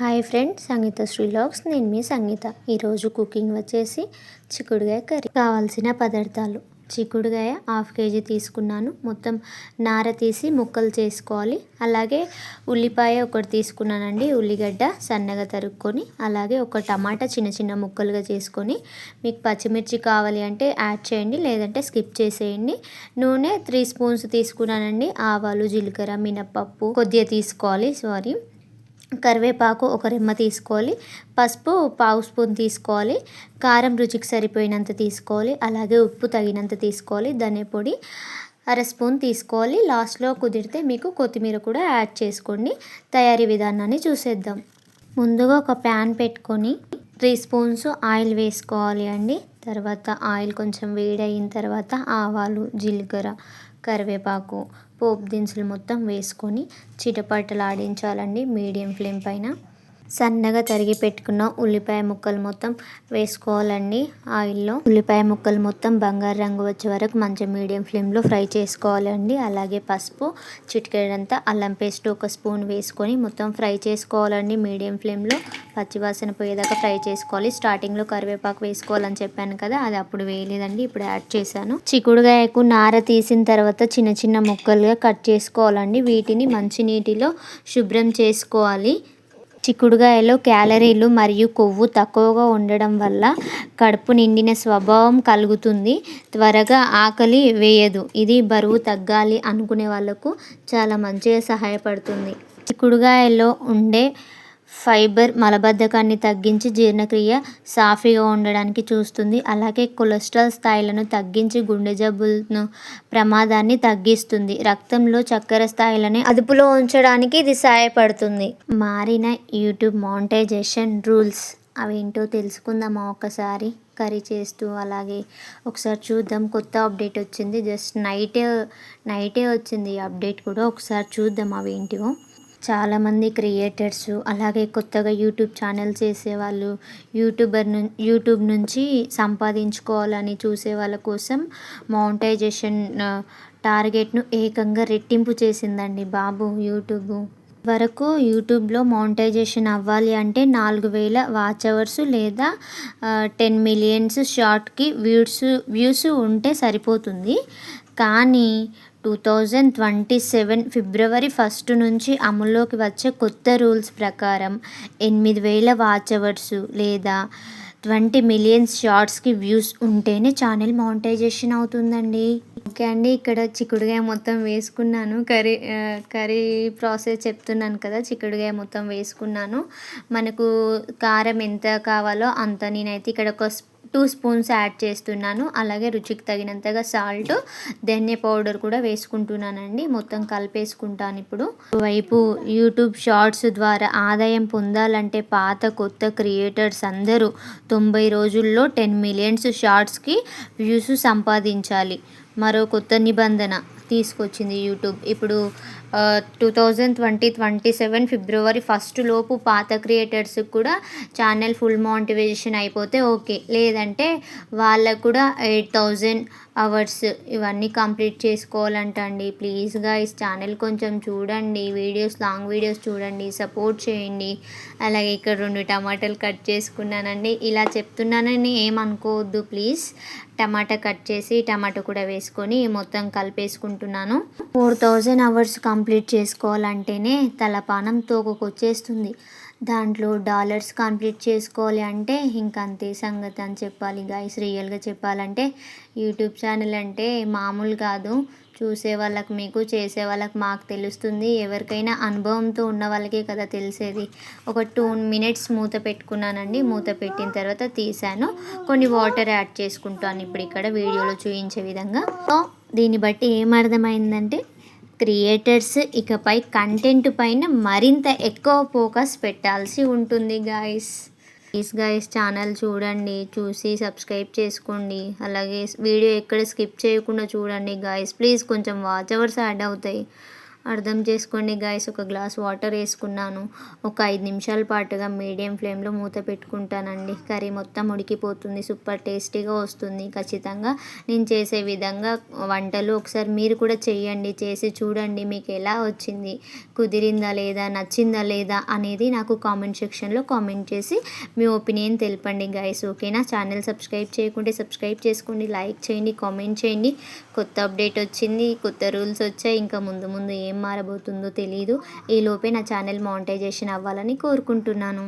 Hi friends, సంగీత Shri vlogs. నేను మీ సంగీత. ఈరోజు cooking వచ్చేసి చిక్కుడుగాయ కర్రీ. కావాల్సిన పదార్థాలు: చిక్కుడుగాయ 1/2 కేజీ తీసుకున్నాను. మొత్తం నార తీసి ముక్కలు చేసుకోవాలి. అలాగే ఉల్లిపాయ ఒకటి తీసుకున్నానండి, ఉల్లిగడ్డ సన్నగా తరుక్కొని. అలాగే ఒక టమాటా చిన్న చిన్న ముక్కలుగా చేసుకొని. మీకు పచ్చిమిర్చి కావాలి అంటే యాడ్ చేయండి, లేదంటే స్కిప్ చేసేయండి. నూనె 3 స్పూన్స్ తీసుకున్నానండి. ఆవాలు, జీలకర్ర, మినప్పప్పు కొద్దిగా తీసుకోవాలి. కరివేపాకు ఒక రెమ్మ తీసుకోవాలి. పసుపు 1/2 స్పూన్ తీసుకోవాలి. కారం రుచికి సరిపోయినంత తీసుకోవాలి. అలాగే ఉప్పు తగినంత తీసుకోవాలి. ధనియా పొడి 1/2 స్పూన్ తీసుకోవాలి. లాస్ట్లో కుదిరితే మీకు కొత్తిమీర కూడా యాడ్ చేసుకోండి. తయారీ విధానాన్ని చూసేద్దాం. ముందుగా ఒక ప్యాన్ పెట్టుకొని 3 స్పూన్స్ ఆయిల్ వేసుకోవాలి అండి. తర్వాత ఆయిల్ కొంచెం వేడయిన తర్వాత ఆవాలు, జీలకర్ర, కరివేపాకు, పోపు దినుసులు మొత్తం వేసుకొని చిటపటలాడించాలండి మీడియం ఫ్లేమ్ పైన. సన్నగా తరిగి పెట్టుకున్న ఉల్లిపాయ ముక్కలు మొత్తం వేసుకోవాలండి ఆయిల్లో. ఉల్లిపాయ ముక్కలు మొత్తం బంగారు రంగు వచ్చే వరకు మంచి మీడియం ఫ్లేమ్లో ఫ్రై చేసుకోవాలండి. అలాగే పసుపు, చిటికెడంతా అల్లం పేస్ట్ 1 స్పూన్ వేసుకొని మొత్తం ఫ్రై చేసుకోవాలండి మీడియం ఫ్లేమ్లో. పచ్చివాసన పోయేదాకా ఫ్రై చేసుకోవాలి. స్టార్టింగ్లో కరివేపాకు వేసుకోవాలని చెప్పాను కదా, అది అప్పుడు వేయలేదండి, ఇప్పుడు యాడ్ చేశాను. చిక్కుడుగాయకు నార తీసిన తర్వాత చిన్న చిన్న ముక్కలుగా కట్ చేసుకోవాలండి. వీటిని మంచి నీటిలో శుభ్రం చేసుకోవాలి. చిక్కుడుగాయలో క్యాలరీలు మరియు కొవ్వు తక్కువగా ఉండడం వల్ల కడుపు నిండిన స్వభావం కలుగుతుంది. త్వరగా ఆకలి వేయదు. ఇది బరువు తగ్గాలి అనుకునే వాళ్ళకు చాలా మంచిగా సహాయపడుతుంది. చిక్కుడుగాయలో ఉండే ఫైబర్ మలబద్ధకాన్ని తగ్గించి జీర్ణక్రియ సాఫీగా ఉండడానికి చూస్తుంది. అలాగే కొలెస్ట్రాల్ స్థాయిలను తగ్గించి గుండె జబ్బులను ప్రమాదాన్ని తగ్గిస్తుంది. రక్తంలో చక్కెర స్థాయిలని అదుపులో ఉంచడానికి ఇది సహాయపడుతుంది. మారిన యూట్యూబ్ మానిటైజేషన్ రూల్స్ అవేంటో తెలుసుకుందామా ఒకసారి కర్రీ చేస్తూ. అలాగే ఒకసారి చూద్దాం. కొత్త అప్డేట్ వచ్చింది, జస్ట్ నైటే వచ్చింది ఈ అప్డేట్ కూడా. ఒకసారి చూద్దాం అవేంటివో. చాలామంది క్రియేటర్స్, అలాగే కొత్తగా యూట్యూబ్ ఛానల్ చేసేవాళ్ళు, యూట్యూబ్ నుంచి సంపాదించుకోవాలని చూసే వాళ్ళ కోసం మానిటైజేషన్ టార్గెట్ను ఏకంగా రెట్టింపు చేసిందండి బాబు యూట్యూబ్. వరకు యూట్యూబ్లో మానిటైజేషన్ అవ్వాలి అంటే 4000 వాచ్ అవర్స్ లేదా 10 మిలియన్స్ షార్ట్కి వ్యూస్ ఉంటే సరిపోతుంది. కానీ 2027 ఫిబ్రవరి 1 నుంచి అమల్లోకి వచ్చే కొత్త రూల్స్ ప్రకారం 8000 వాచ్ అవర్స్ లేదా 20 మిలియన్స్ షార్ట్స్కి వ్యూస్ ఉంటేనే ఛానల్ మానిటైజేషన్ అవుతుందండి. ఓకే అండి, ఇక్కడ చిక్కుడుగాయ మొత్తం వేసుకున్నాను. కర్రీ ప్రాసెస్ చెప్తున్నాను కదా. చిక్కుడుగాయ మొత్తం వేసుకున్నాను. మనకు కారం ఎంత కావాలో అంత, నేనైతే ఇక్కడ ఒక 2 స్పూన్స్ యాడ్ చేస్తున్నాను. అలాగే రుచికి తగినంతగా సాల్ట్, ధనియా పౌడర్ కూడా వేసుకుంటున్నానండి. మొత్తం కలిపేసుకుంటాను ఇప్పుడు. వైపు యూట్యూబ్ షార్ట్స్ ద్వారా ఆదాయం పొందాలంటే పాత కొత్త క్రియేటర్స్ అందరూ 90 రోజుల్లో 10 మిలియన్స్ షార్ట్స్కి వ్యూస్ సంపాదించాలి. మరో కొత్త నిబంధన తీసుకొచ్చింది యూట్యూబ్. ఇప్పుడు 2027 ఫిబ్రవరి 1 లోపు పాత క్రియేటర్స్కి కూడా ఛానల్ ఫుల్ మానిటైజేషన్ అయిపోతే ఓకే, లేదంటే వాళ్ళకు కూడా 8000 అవర్స్ ఇవన్నీ కంప్లీట్ చేసుకోవాలంట అండి. ప్లీజ్ గైస్, ఛానల్ కొంచెం చూడండి, లాంగ్ వీడియోస్ చూడండి, సపోర్ట్ చేయండి. అలాగే ఇక్కడ 2 టమాటాలు కట్ చేసుకున్నానండి. ఇలా చెప్తున్నానని ఏమనుకోవద్దు ప్లీజ్. టమాటా కట్ చేసి టమాటా కూడా వేసుకొని మొత్తం కలిపేసుకుంటున్నాను. 4000 అవర్స్ కంప్లీట్ చేసుకోవాలంటేనే తలపానం తోకకొచ్చేస్తుంది. దాంట్లో డాలర్స్ కంప్లీట్ చేసుకోవాలి అంటే ఇంకంతే సంగతి అని చెప్పాలి గైస్. రియల్గా చెప్పాలంటే యూట్యూబ్ ఛానల్ అంటే మామూలు కాదు. చూసే వాళ్ళకి మీకు, చేసే వాళ్ళకి మాకు తెలుస్తుంది. ఎవరికైనా అనుభవంతో ఉన్న వాళ్ళకే కదా తెలిసేది. ఒక 2 మినిట్స్ మూత పెట్టుకున్నానండి. మూత పెట్టిన తర్వాత తీసాను. కొన్ని వాటర్ యాడ్ చేసుకుంటాను ఇప్పుడు ఇక్కడ వీడియోలో చూపించే విధంగా. సో దీన్ని బట్టి ఏమర్థమైందంటే క్రియేటర్స్ ఇకపై కంటెంట్ పైన మరింత ఎక్కువ ఫోకస్ పెట్టాల్సి ఉంటుంది గాయస్. ప్లీజ్ గాయస్, ఛానల్ చూడండి, చూసి సబ్స్క్రైబ్ చేసుకోండి. అలాగే వీడియో ఎక్కడ స్కిప్ చేయకుండా చూడండి గాయస్. ప్లీజ్ కొంచెం వాచ్ అవర్స్ యాడ్ అవుతాయి. అర్థం చేసుకోండి గైస్. ఒక గ్లాస్ వాటర్ వేసుకున్నాను. ఒక 5 నిమిషాల పాటుగా మీడియం ఫ్లేమ్లో మూత పెట్టుకుంటానండి. కర్రీ మొత్తం ఉడికిపోతుంది. సూపర్ టేస్టీగా వస్తుంది. ఖచ్చితంగా నేను చేసే విధంగా వంటలు ఒకసారి మీరు కూడా చేయండి. చేసి చూడండి మీకు ఎలా వచ్చింది, కుదిరిందా లేదా, నచ్చిందా లేదా అనేది నాకు కామెంట్ సెక్షన్లో కామెంట్ చేసి మీ ఒపీనియన్ తెలపండి గైస్. ఓకేనా? ఛానల్ సబ్స్క్రైబ్ చేయకుంటే సబ్స్క్రైబ్ చేసుకోండి, లైక్ చేయండి, కామెంట్ చేయండి. కొత్త అప్డేట్ వచ్చింది, కొత్త రూల్స్ వచ్చాయి. ఇంకా ముందు ముందు ఏం మారబోతుందో తెలీదు. ఈలోపే నా ఛానల్ మానిటైజేషన్ అవ్వాలని కోరుకుంటున్నాను.